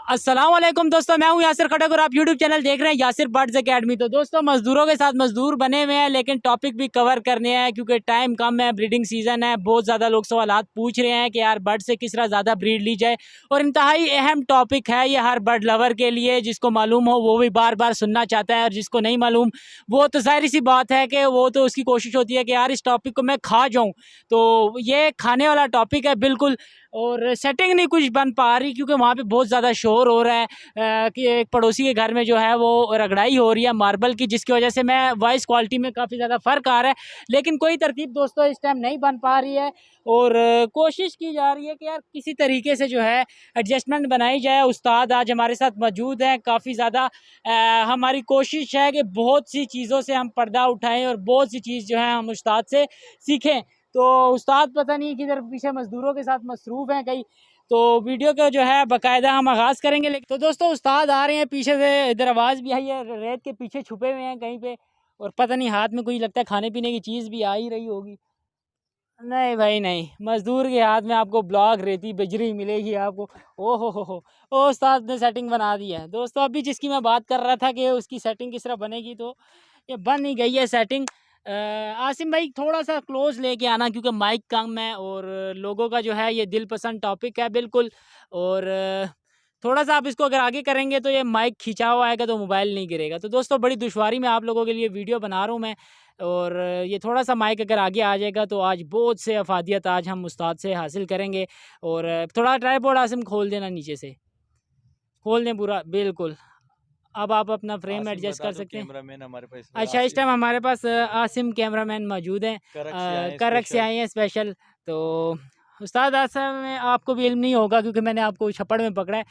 अस्सलाम वालेकुम दोस्तों, मैं हूं यासिर खटक और आप यूट्यूब चैनल देख रहे हैं यासिर बर्ड्स एकेडमी। तो दोस्तों, मजदूरों के साथ मजदूर बने हुए हैं, लेकिन टॉपिक भी कवर करने हैं क्योंकि टाइम कम है, ब्रीडिंग सीजन है। बहुत ज़्यादा लोग सवालात पूछ रहे हैं कि यार बर्ड से किस तरह ज़्यादा ब्रीड ली जाए, और इंतहाई अहम टॉपिक है ये हर बर्ड लवर के लिए। जिसको मालूम हो वो भी बार बार सुनना चाहता है, और जिसको नहीं मालूम वो तो ज़ाहिर सी बात है कि वो तो उसकी कोशिश होती है कि यार इस टॉपिक को मैं खा जाऊँ। तो ये खाने वाला टॉपिक है बिल्कुल। और सेटिंग नहीं कुछ बन पा रही क्योंकि वहाँ पे बहुत ज़्यादा शोर हो रहा है कि एक पड़ोसी के घर में जो है वो रगड़ाई हो रही है मार्बल की, जिसकी वजह से मैं वॉइस क्वालिटी में काफ़ी ज़्यादा फ़र्क आ रहा है। लेकिन कोई तरतीब दोस्तों इस टाइम नहीं बन पा रही है, और कोशिश की जा रही है कि यार किसी तरीके से जो है एडजस्टमेंट बनाई जाए। उस्ताद आज हमारे साथ मौजूद हैं। काफ़ी ज़्यादा हमारी कोशिश है कि बहुत सी चीज़ों से हम पर्दा उठाएँ और बहुत सी चीज़ जो है हम उस्ताद से सीखें। तो उस्ताद पता नहीं किधर पीछे मज़दूरों के साथ मसरूफ़ हैं कहीं। तो वीडियो का जो है बाकायदा हम आगाज़ करेंगे। लेकिन तो दोस्तों, उस्ताद आ रहे हैं पीछे से, इधर आवाज़ भी आई है, रेत के पीछे छुपे हुए हैं कहीं पे, और पता नहीं हाथ में कोई लगता है खाने पीने की चीज़ भी आ ही रही होगी। नहीं भाई नहीं, मज़दूर के हाथ में आपको ब्लॉक रेती बजरी मिलेगी आपको। ओ हो, ओ उस्ताद ने सेटिंग बना दी है। दोस्तों, अभी जिसकी मैं बात कर रहा था कि उसकी सेटिंग किस तरह बनेगी, तो ये बन ही गई है सेटिंग। आसिम भाई थोड़ा सा क्लोज लेके आना क्योंकि माइक कम है, और लोगों का जो है ये दिल पसंद टॉपिक है बिल्कुल। और थोड़ा सा आप इसको अगर आगे करेंगे तो ये माइक खिंचा हुआ आएगा तो मोबाइल नहीं गिरेगा। तो दोस्तों, बड़ी दुश्वारी में आप लोगों के लिए वीडियो बना रहा हूँ मैं। और ये थोड़ा सा माइक अगर आगे आ जाएगा तो आज बहुत से अफादियत आज हम उस्ताद से हासिल करेंगे। और थोड़ा ट्राइपॉड आसिम खोल देना, नीचे से खोल दें पूरा, बिल्कुल। अब आप अपना फ्रेम आसिम एडजस्ट बता कर दो सकते हैं। कैमरामैन हमारे पास अच्छा, इस टाइम हमारे पास आसिम कैमरामैन मौजूद हैं, करक से आए हैं करक से स्पेशल। आए हैं स्पेशल। तो उस्ताद आसम में आपको भी इल्म नहीं होगा क्योंकि मैंने आपको छप्पड़ में पकड़ा है।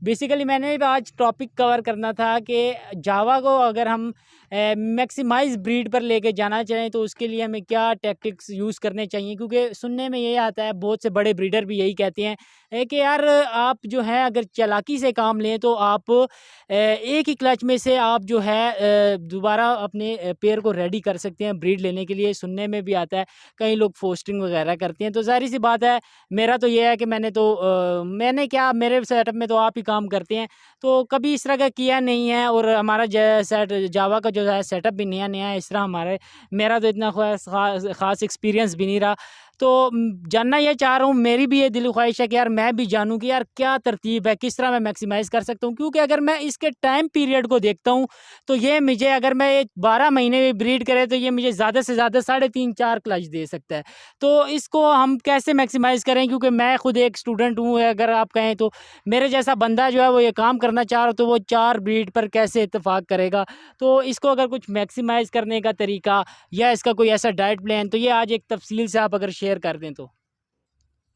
बेसिकली मैंने भी आज टॉपिक कवर करना था कि जावा को अगर हम मैक्सिमाइज ब्रीड पर लेके जाना चाहें तो उसके लिए हमें क्या टैक्टिक्स यूज़ करने चाहिए। क्योंकि सुनने में ये आता है, बहुत से बड़े ब्रीडर भी यही कहते हैं कि यार आप जो है अगर चालाकी से काम लें तो आप एक ही क्लच में से आप जो है दोबारा अपने पेयर को रेडी कर सकते हैं ब्रीड लेने के लिए। सुनने में भी आता है कई लोग फोस्टिंग वगैरह करते हैं। तो ज़ाहिर सी बात है, मेरा तो ये है कि मैंने क्या, मेरे सेटअप में तो आप ही काम करते हैं, तो कभी इस तरह का किया नहीं है। और हमारा सेट जावा का जो है सेटअप भी नया नया है। इस तरह मेरा तो इतना ख़ास एक्सपीरियंस भी नहीं रहा। तो जानना ये चाह रहा हूँ, मेरी भी ये दिल ख्वाहिश है कि यार मैं भी जानूँ कि यार क्या तरतीब है, किस तरह मैं मैक्सिमाइज़ कर सकता हूँ। क्योंकि अगर मैं इसके टाइम पीरियड को देखता हूँ तो ये मुझे, अगर मैं ये 12 महीने में ब्रीड करे तो ये मुझे ज़्यादा से ज़्यादा 3.5-4 क्लच दे सकता है। तो इसको हम कैसे मैक्सिमाइज़ करें, क्योंकि मैं खुद एक स्टूडेंट हूँ अगर आप कहें तो। मेरे जैसा बंदा जो है वो ये काम करना चाह रहा, तो वो 4 ब्रीड पर कैसे इत्तेफाक करेगा। तो इसको अगर कुछ मैक्सिमाइज़ करने का तरीका या इसका कोई ऐसा डाइट प्लान, तो ये आज एक तफसील से आप अगर शेयर कर दें तो।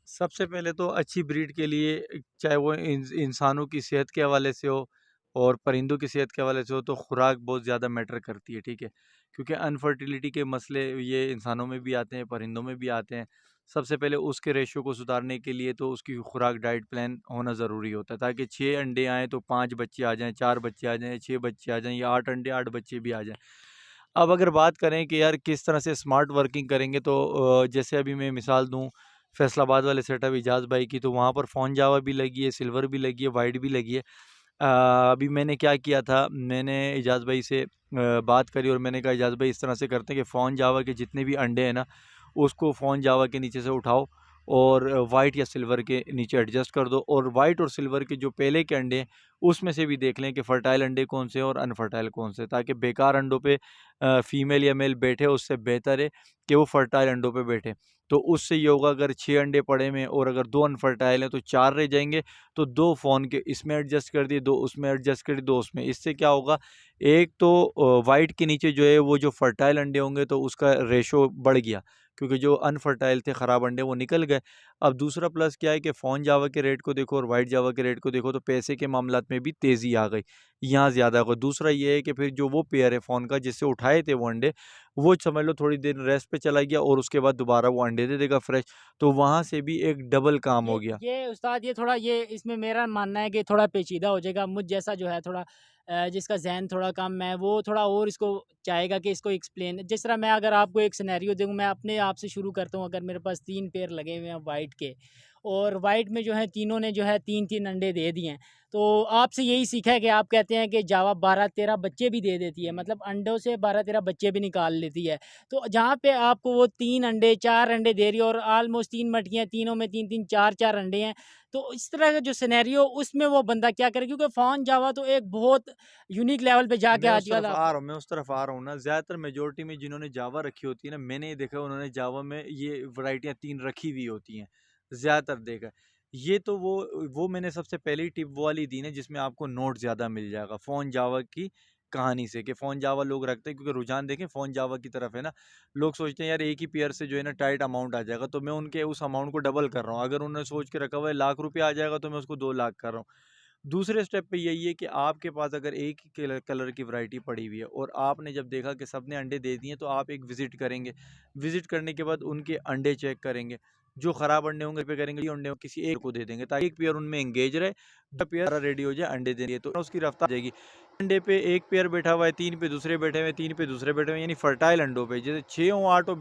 सबसे पहले तो अच्छी ब्रीड के लिए, चाहे वो इंसानों की सेहत के हवाले से हो और परिंदों की सेहत के हवाले से हो, तो खुराक बहुत ज़्यादा मैटर करती है, ठीक है। क्योंकि अनफर्टिलिटी के मसले ये इंसानों में भी आते हैं, परिंदों में भी आते हैं। सबसे पहले उसके रेशो को सुधारने के लिए तो उसकी खुराक डाइट प्लान होना ज़रूरी होता है, ताकि 6 अंडे आएँ तो 5 बच्चे आ जाएँ, 4 बच्चे आ जाएँ, 6 बच्चे आ जाएँ, या 8 अंडे 8 बच्चे भी आ जाएँ। अब अगर बात करें कि यार किस तरह से स्मार्ट वर्किंग करेंगे, तो जैसे अभी मैं मिसाल दूँ फैसलाबाद वाले सेटअप इजाज़ भाई की, तो वहाँ पर फ़ोन जावा भी लगी है, सिल्वर भी लगी है, वाइट भी लगी है। अभी मैंने क्या किया था, मैंने इजाज़ भाई से बात करी और मैंने कहा इजाज़ भाई इस तरह से करते हैं कि फ़ोन जावा के जितने भी अंडे हैं ना, उसको फ़ोन जावा के नीचे से उठाओ और वाइट या सिल्वर के नीचे एडजस्ट कर दो, और वाइट और सिल्वर के जो पहले के अंडे हैं उसमें से भी देख लें कि फ़र्टाइल अंडे कौन से हैं और अनफर्टाइल कौन से, ताकि बेकार अंडों पे फीमेल या मेल बैठे, उससे बेहतर है कि वो फ़र्टाइल अंडों पे बैठे। तो उससे ये होगा, अगर 6 अंडे पड़े में और अगर 2 अनफर्टाइल हैं तो 4 रह जाएंगे, तो 2 फ़ोन के इसमें एडजस्ट कर दिए, 2 उसमें एडजस्ट कर दिए, 2 उसमें। इससे क्या होगा, एक तो वाइट के नीचे जो है वो जो फ़र्टाइल अंडे होंगे तो उसका रेशो बढ़ गया, क्योंकि जो अनफर्टाइल थे ख़राब अंडे वो निकल गए। अब दूसरा प्लस क्या है कि फ़ोन जावा के रेट को देखो और वाइट जावा के रेट को देखो, तो पैसे के मामलात में भी तेज़ी आ गई, यहाँ ज़्यादा हो गई। दूसरा ये है कि फिर जो वो पेयर है फ़ोन का जिससे उठाए थे वो अंडे, वो समझ लो थोड़ी देर रेस्ट पे चला गया और उसके बाद दोबारा वो अंडे दे देगा फ्रेश, तो वहाँ से भी एक डबल काम हो गया। ये उस्ताद, ये थोड़ा, ये इसमें मेरा मानना है कि थोड़ा पेचीदा हो जाएगा। मुझ जैसा जो है थोड़ा जिसका ज़हन थोड़ा कम है, वो थोड़ा और इसको चाहेगा कि इसको एक्सप्लेन, जिस तरह मैं अगर आपको एक सिनेरियो दूँ, मैं अपने आप से शुरू करता हूँ। अगर मेरे पास 3 पेयर लगे हुए हैं वाइट के, और वाइट में जो है तीनों ने जो है 3-3 अंडे दे दिए हैं। तो आपसे यही सीखा है कि आप कहते हैं कि जावा 12-13 बच्चे भी दे देती है, मतलब अंडों से 12-13 बच्चे भी निकाल लेती है। तो जहाँ पे आपको वो 3 अंडे 4 अंडे दे रही है और ऑलमोस्ट 3 मटकियाँ, तीनों में 3-3 4-4 अंडे हैं, तो इस तरह का जो सिनेरियो उसमें वो बंदा क्या करे? क्योंकि फ़ॉन जावा तो एक बहुत यूनिक लेवल पे जाके आजकल आप मैं उस तरफ आ रहा हूँ ना, ज़्यादातर मेजॉरिटी में जिन्होंने जावा रखी होती है ना, मैंने ये देखा उन्होंने जावा में ये वैराइटियाँ 3 रखी हुई होती हैं, ज़्यादातर देखा है। ये तो वो मैंने सबसे पहली टिप वो वाली दी ना जिसमें आपको नोट ज़्यादा मिल जाएगा, फ़ोन जावा की कहानी से कि फ़ोन जावा लोग रखते हैं क्योंकि रुझान देखें फ़ोन जावा की तरफ है ना, लोग सोचते हैं यार एक ही पेयर से जो है ना टाइट अमाउंट आ जाएगा, तो मैं उनके उस अमाउंट को डबल कर रहा हूँ। अगर उन्होंने सोच के रखा हुआ है लाख रुपए आ जाएगा तो मैं उसको 2 लाख कर रहा हूँ। दूसरे स्टेप पे यही है कि आपके पास अगर एक ही कलर की वैरायटी पड़ी हुई है और आपने जब देखा कि सबने अंडे दे दिए तो आप एक विज़िट करेंगे। विज़िट करने के बाद उनके अंडे चेक करेंगे। जो ख़राब अंडे होंगे पे करेंगे, जो अंडे किसी एक को दे देंगे ताकि एक पेयर उनमें एंगेज रहे, दूसरा पेयर रेडी हो जाए अंडे देने के लिए, तो उसकी रफ़्तार जाएगी। अंडे पे एक पेयर बैठा हुआ है, 3 पे दूसरे बैठे हुए हैं, 3 पे दूसरे बैठे हुए हैं, यानी फर्टाइल अंडों पे जैसे 6 हों 8 हों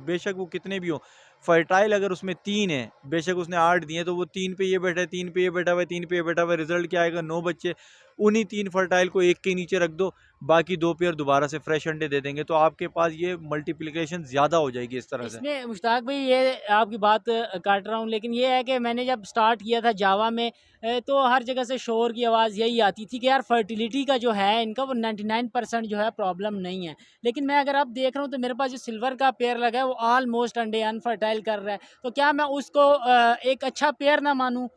बेशक वो कितने भी हों, फर्टाइल अगर उसमें 3 है, बेशक उसने 8 दिए तो वो 3 पे ये बैठा है, 3 पे ये बैठा हुआ है, 3 पे ये बैठा हुआ है, रिज़ल्ट क्या आएगा? 9 बच्चे। उन्हीं 3 फर्टाइल को एक के नीचे रख दो, बाकी 2 पेयर दोबारा से फ्रेश अंडे दे देंगे, तो आपके पास ये मल्टीप्लिकेशन ज़्यादा हो जाएगी इस तरह से। इसमें मुश्ताक भाई ये आपकी बात काट रहा हूँ, लेकिन ये है कि मैंने जब स्टार्ट किया था जावा में तो हर जगह से शोर की आवाज़ यही आती थी कि यार फर्टिलिटी का जो है इनका वो 99% जो है प्रॉब्लम नहीं है। लेकिन मैं अगर अब देख रहा हूँ तो मेरे पास जो सिल्वर का पेयर लगा है वो ऑलमोस्ट अंडे अनफर्टाइल कर रहा है। तो क्या मैं उसको एक अच्छा पेयर ना मानूँ?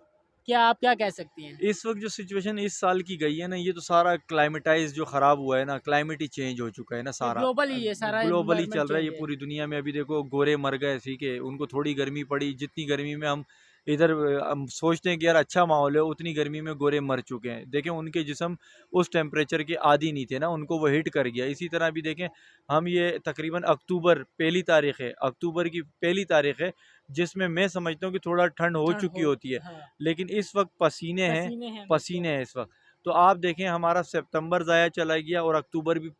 क्या आप क्या कह सकती हैं? इस वक्त जो सिचुएशन इस साल की गई है ना, ये तो सारा क्लाइमेटाइज जो ख़राब हुआ है ना, क्लाइमेट ही चेंज हो चुका है ना ये सारा। ग्लोबल ही है, सारा ग्लोबली एनवायरनमेंट चल रहा है चेंज ये है। पूरी दुनिया में। अभी देखो गोरे मर गए, ठीक है, उनको थोड़ी गर्मी पड़ी, जितनी गर्मी में हम इधर हम सोचते हैं कि यार अच्छा माहौल है, उतनी गर्मी में गोरे मर चुके हैं। देखें उनके जिस्म उस टेम्परेचर के आदी नहीं थे ना, उनको वो हिट कर गया। इसी तरह भी देखें हम, ये तकरीबन अक्टूबर पहली तारीख है, अक्टूबर की पहली तारीख है, जिसमें मैं समझता हूँ कि थोड़ा ठंड हो ठंड चुकी हो होती है, हाँ, लेकिन इस वक्त पसीने हैं, पसीने हैं पसीने बच्चों। हैं इस वक्त। तो आप देखें हमारा सितंबर ज़ाया चला गया और अक्टूबर भी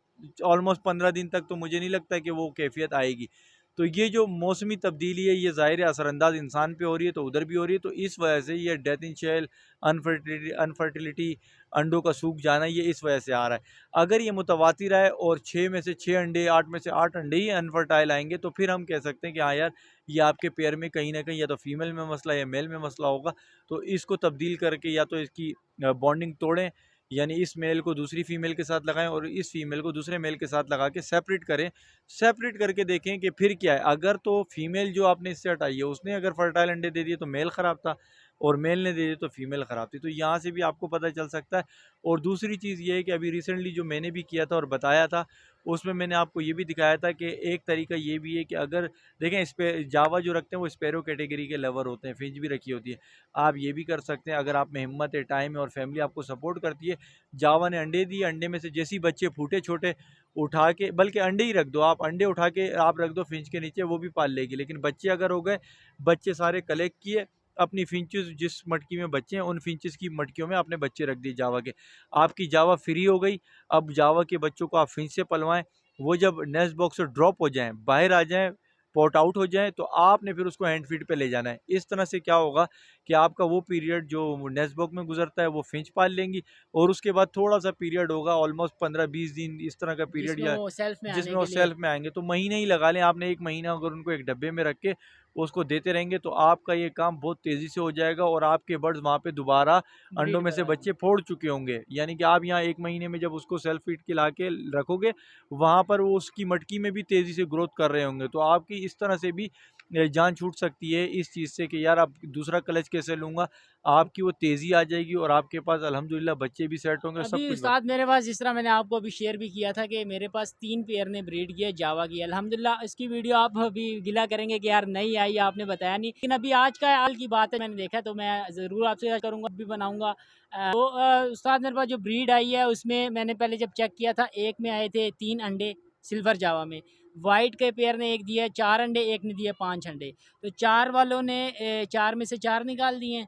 ऑलमोस्ट 15 दिन तक, तो मुझे नहीं लगता कि वो कैफियत आएगी। तो ये जो मौसमी तब्दीली है ये ज़ाहिर है असरअंदाज इंसान पे हो रही है, तो उधर भी हो रही है, तो इस वजह से ये डेथ इन शेल, अनफर्टिलिटी, अंडों का सूख जाना, ये इस वजह से आ रहा है। अगर ये मुतवातिर है और 6 में से 6 अंडे, 8 में से 8 अंडे ही अनफर्टाइल आएंगे, तो फिर हम कह सकते हैं कि हाँ यार, ये आपके पेयर में कहीं ना कहीं या तो फीमेल में मसला या मेल में मसला होगा। तो इसको तब्दील करके या तो इसकी बॉन्डिंग तोड़ें, यानी इस मेल को दूसरी फीमेल के साथ लगाएं और इस फीमेल को दूसरे मेल के साथ लगा के सेपरेट करें। सेपरेट करके देखें कि फिर क्या है। अगर तो फीमेल जो आपने इससे हटाई है उसने अगर फर्टाइल अंडे दे दिए तो मेल ख़राब था, और मेल ने दे दिए तो फीमेल ख़राब थी। तो यहाँ से भी आपको पता चल सकता है। और दूसरी चीज़ ये है कि अभी रिसेंटली जो मैंने भी किया था और बताया था, उसमें मैंने आपको ये भी दिखाया था कि एक तरीका ये भी है कि अगर देखें, इस पे जावा जो रखते हैं वो स्पैरो कैटेगरी के लवर होते हैं, फिंच भी रखी होती है। आप ये भी कर सकते हैं, अगर आप में हिम्मत है, टाइम है और फैमिली आपको सपोर्ट करती है। जावा ने अंडे दिए, अंडे में से जैसे ही बच्चे फूटे छोटे, उठा के, बल्कि अंडे ही रख दो आप, अंडे उठा के आप रख दो फिंच के नीचे, वो भी पाल लेगी। लेकिन बच्चे अगर हो गए, बच्चे सारे कलेक्ट किए, अपनी फिंचेस जिस मटकी में बच्चे हैं उन फिंचेस की मटकियों में आपने बच्चे रख दिए जावा के, आपकी जावा फ्री हो गई। अब जावा के बच्चों को आप फिंच से पलवाएं, वो जब नेस्ट बॉक्स से ड्रॉप हो जाएं, बाहर आ जाएं, पॉट आउट हो जाएं, तो आपने फिर उसको हैंड फीड पे ले जाना है। इस तरह से क्या होगा कि आपका वो पीरियड जो नेस्ट बॉक्स में गुजरता है वो फिंच पाल लेंगी, और उसके बाद थोड़ा सा पीरियड होगा ऑलमोस्ट 15-20 दिन इस तरह का पीरियड, जिसमें या वो सेल्फ में जिसमें आने वो के लिए सेल्फ में आएंगे। तो महीने ही लगा लें आपने, 1 महीना अगर उनको एक डब्बे में रख के उसको देते रहेंगे तो आपका ये काम बहुत तेज़ी से हो जाएगा, और आपके बर्ड्स वहाँ पे दोबारा अंडों ब्रीड में से करा बच्चे फोड़ चुके होंगे। यानी कि आप यहाँ 1 महीने में जब उसको सेल्फ फीड खिला के रखोगे, वहाँ पर वो उसकी मटकी में भी तेज़ी से ग्रोथ कर रहे होंगे। तो आपकी इस तरह से भी जान छूट सकती है इस चीज़ से कि यार अब दूसरा क्लच कैसे लूँगा। आपकी वो तेज़ी आ जाएगी और आपके पास अल्हम्दुलिल्लाह बच्चे भी सेट होंगे, अभी सब कुछ उस्ताद मेरे पास, जिस तरह मैंने आपको अभी शेयर भी किया था कि मेरे पास 3 पेयर ने ब्रीड किया जावा की, अल्हम्दुलिल्लाह। इसकी वीडियो आप अभी गिला करेंगे कि यार नहीं आई, आपने बताया नहीं। लेकिन अभी आज का हाल की बात है, मैंने देखा तो मैं ज़रूर आपसे शेयर करूँगा, भी बनाऊँगा। तो उस्ताद मेरे पास जो ब्रीड आई है उसमें मैंने पहले जब चेक किया था, एक में आए थे 3 अंडे सिल्वर जावा में। वाइट के पेयर ने एक दिया 4 अंडे, एक ने दिए 5 अंडे। तो 4 वालों ने 4 में से 4 निकाल दिए हैं।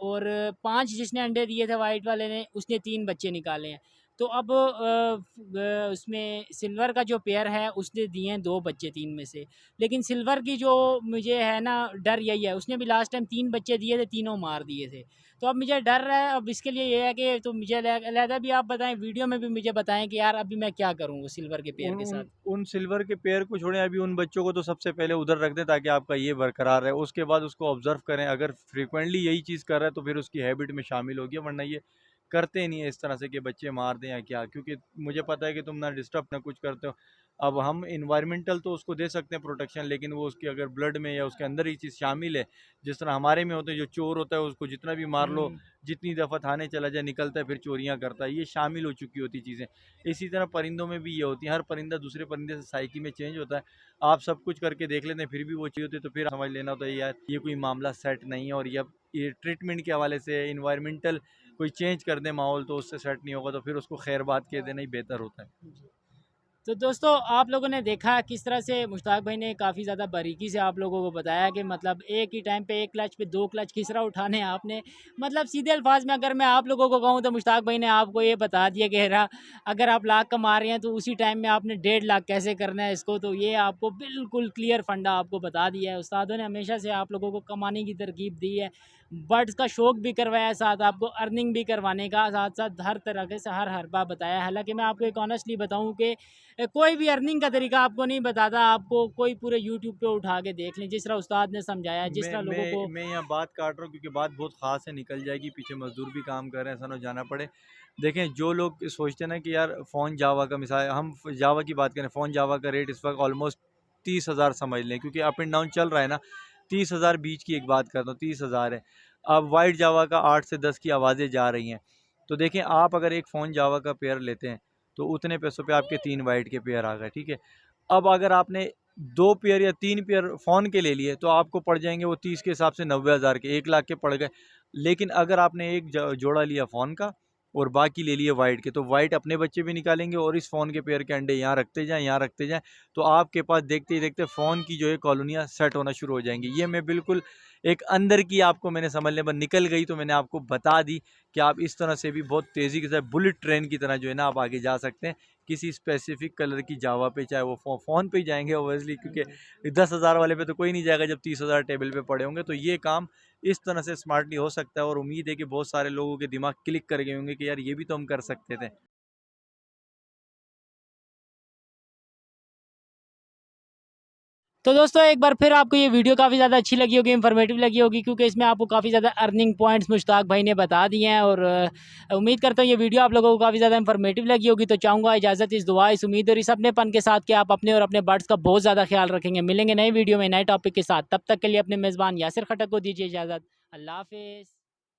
और 5 जिसने अंडे दिए थे वाइट वाले ने, उसने 3 बच्चे निकाले हैं। तो अब उसमें सिल्वर का जो पेयर है उसने दिए हैं 2 बच्चे 3 में से। लेकिन सिल्वर की जो मुझे है ना डर यही है, उसने भी लास्ट टाइम 3 बच्चे दिए थे, तीनों मार दिए थे। तो अब मुझे डर है, अब इसके लिए ये है कि तो मुझे अलहदा भी आप बताएँ, वीडियो में भी मुझे बताएँ कि यार अभी मैं क्या करूँ वो सिल्वर के पेयर उन के उन साथ? उन सिल्वर के पेयर को छोड़ें, अभी उन बच्चों को तो सबसे पहले उधर रख दें ताकि आपका ये बरकरार रहे। उसके बाद उसको ऑब्ज़र्व करें, अगर फ्रीक्वेंटली यही चीज़ कर रहा है तो फिर उसकी हैबिट में शामिल हो गया, वरना ये करते नहीं है इस तरह से कि बच्चे मार दें या क्या। क्योंकि मुझे पता है कि तुम ना डिस्टर्ब ना कुछ करते हो। अब हम एनवायरमेंटल तो उसको दे सकते हैं प्रोटेक्शन, लेकिन वो उसके अगर ब्लड में या उसके अंदर ये चीज़ शामिल है, जिस तरह हमारे में होते हैं, जो चोर होता है उसको जितना भी मार लो, हुँ। जितनी दफ़ा थाने चला जाए निकलता है फिर चोरियाँ करता है, ये शामिल हो चुकी होती चीज़ें। इसी तरह परिंदों में भी ये होती है, हर परिंदा दूसरे परिंदे से साइकी में चेंज होता है। आप सब कुछ करके देख लेते हैं फिर भी वो चाहिए होती है, तो फिर समझ लेना होता है यार ये कोई मामला सेट नहीं है, और ये ट्रीटमेंट के हवाले से एनवायरमेंटल कोई चेंज कर दे माहौल तो उससे सेट नहीं होगा, तो फिर उसको खैर बात कह देना ही बेहतर होता है। तो दोस्तों आप लोगों ने देखा किस तरह से मुश्ताक भाई ने काफ़ी ज़्यादा बारीकी से आप लोगों को बताया कि मतलब एक ही टाइम पे एक क्लच पे 2 क्लच किस तरह उठाने हैं आपने। मतलब सीधे अल्फाज में अगर मैं आप लोगों को कहूँ तो मुश्ताक भाई ने आपको ये बता दिया कि हेरा अगर आप लाख कमा रहे हैं तो उसी टाइम में आपने 1.5 लाख कैसे करना है इसको, तो ये आपको बिल्कुल क्लियर फंडा आपको बता दिया है। उस्तादों ने हमेशा से आप लोगों को कमाने की तरकीब दी है, बर्ड्स का शौक भी करवाया, साथ आपको अर्निंग भी करवाने का, साथ साथ हर तरह से हर बार बताया। हालांकि मैं आपको एक ऑनेस्टली बताऊं कि कोई भी अर्निंग का तरीका आपको नहीं बताता, आपको कोई पूरे यूट्यूब पे उठा के देख लें, जिस तरह उस्ताद ने समझाया, जिस मैं तरह लोगों को। मैं यहाँ बात काट रहा हूँ क्योंकि बात बहुत ख़ास है, निकल जाएगी, पीछे मज़दूर भी काम कर रहे हैं, ऐसा ना हो जाना पड़े। देखें, जो लोग सोचते हैं ना कि यार फ़ोन जावा का, मिसाल हम जावा की बात करें, फ़ोन जावा का रेट इस वक्त ऑलमोस्ट 30,000 समझ लें, क्योंकि अप एंड डाउन चल रहा है ना। 30,000 बीच की एक बात करता हूँ, 30,000 है। अब वाइट जावा का 8 से 10 की आवाज़ें जा रही हैं। तो देखें, आप अगर एक फ़ोन जावा का पेयर लेते हैं तो उतने पैसों पे आपके 3 वाइट के पेयर आ गए, ठीक है। अब अगर आपने 2 पेयर या 3 पेयर फ़ोन के ले लिए तो आपको पड़ जाएँगे वो 30 के हिसाब से 90,000 के, 1 लाख के पड़ गए। लेकिन अगर आपने एक जोड़ा लिया फ़ोन का और बाकी ले लिए वाइट के, तो वाइट अपने बच्चे भी निकालेंगे और इस फ़ोन के पेयर के अंडे यहाँ रखते जाएँ, यहाँ रखते जाएँ, तो आपके पास देखते ही देखते फ़ोन की जो है कॉलोनियाँ सेट होना शुरू हो जाएँगी। ये मैं बिल्कुल एक अंदर की आपको मैंने समझने पर निकल गई तो मैंने आपको बता दी कि आप इस तरह से भी बहुत तेज़ी के साथ बुलेट ट्रेन की तरह जो है ना आप आगे जा सकते हैं। किसी स्पेसिफिक कलर की जावा पे, चाहे वो फ़ोन पे ही जाएँगे ऑब्वियसली, क्योंकि 10,000 वाले पे तो कोई नहीं जाएगा जब 30,000 टेबल पे पड़े होंगे। तो ये काम इस तरह से स्मार्टली हो सकता है, और उम्मीद है कि बहुत सारे लोगों के दिमाग क्लिक कर गए होंगे कि यार ये भी तो हम कर सकते थे। तो दोस्तों एक बार फिर आपको ये वीडियो काफ़ी ज़्यादा अच्छी लगी होगी, इन्फॉर्मेटिव लगी होगी, क्योंकि इसमें आपको काफ़ी ज़्यादा अर्निंग पॉइंट्स मुश्ताक भाई ने बता दिए हैं। और उम्मीद करता हूँ ये वीडियो आप लोगों को काफ़ी ज़्यादा इन्फॉर्मेटिव लगी होगी। तो चाहूँगा इजाज़त, इस दुआ, इस उम्मीद और इस अपनेपन के साथ कि आप अपने और अपने बर्ड्स का बहुत ज़्यादा ख्याल रखेंगे। मिलेंगे नई वीडियो में नए टॉपिक के साथ, तब तक के लिए अपने मेज़बान यासिर खटक को दीजिए इजाज़त। अल्लाह हाफ़िज़।